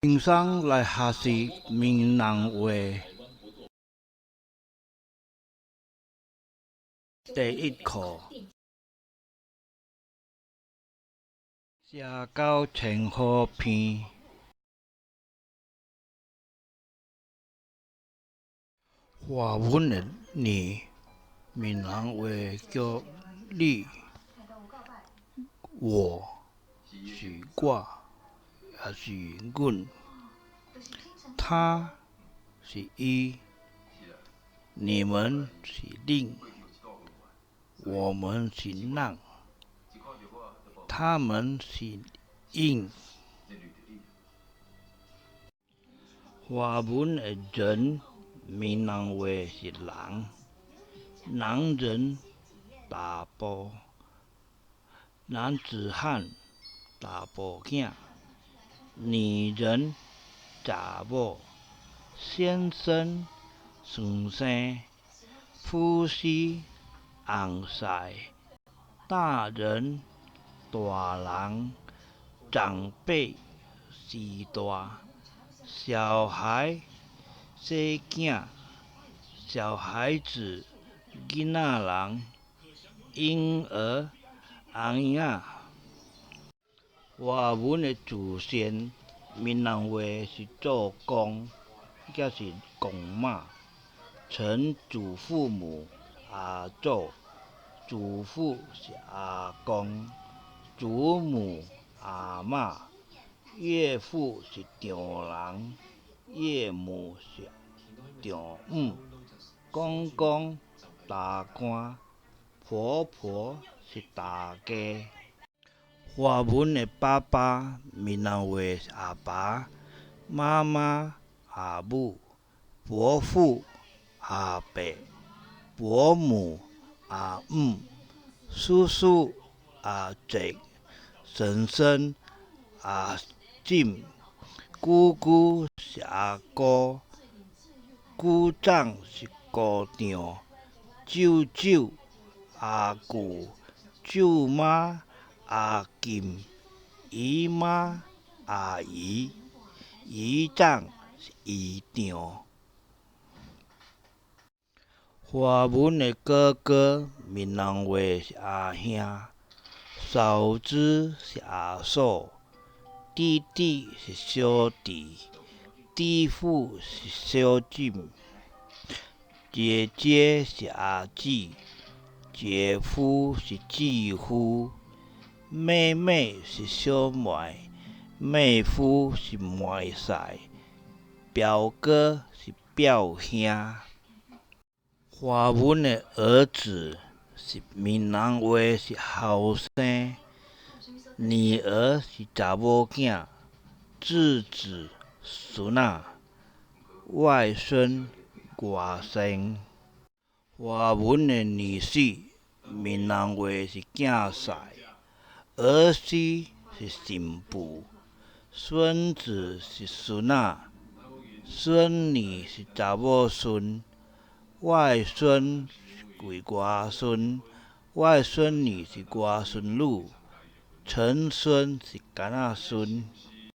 平常来学习闽南话，第一课写到前后篇，华文的你，闽南话叫你、我、是我，也是阮，他是伊，你们是恁，我们是咱，他们是因。华文的人，闽南话是人，男人查甫，男子汉查甫囝，女人查某，先生先生，夫妻翁婿，大人大人，长辈时大，小孩小囝，小孩子囡仔人，婴儿红婴仔。华文的祖先，闽南话是做公，则是公妈，曾祖父母阿祖，祖父是阿公，祖母阿嬷，岳父是丈人，岳母是丈母，公公大官，婆婆是大家。华文的爸爸，闽南话是阿爸，妈妈阿母，伯父阿伯，伯母阿姆，叔叔阿叔，婶婶阿婶，姑姑是阿姑，姑丈是姑丈，舅舅阿舅，舅妈阿金，姨妈阿姨，姨丈是姨丈。华文的哥哥，闽南话是阿兄，嫂子是阿嫂，弟弟是小弟，弟妇是小姊，姐姐是阿姊，姐夫是继夫，妹妹是小妹，妹夫是妹婿，表哥是表兄。华文的儿子是闽南话是后生，女儿是查某囝，侄子孙仔，外孙外甥。华文的女婿，闽南话是囝婿，儿媳是媳妇，孙子是孙仔，孙女是查某孙，外孙是外孙，外孙女是外孙女，曾孙是囡仔孙。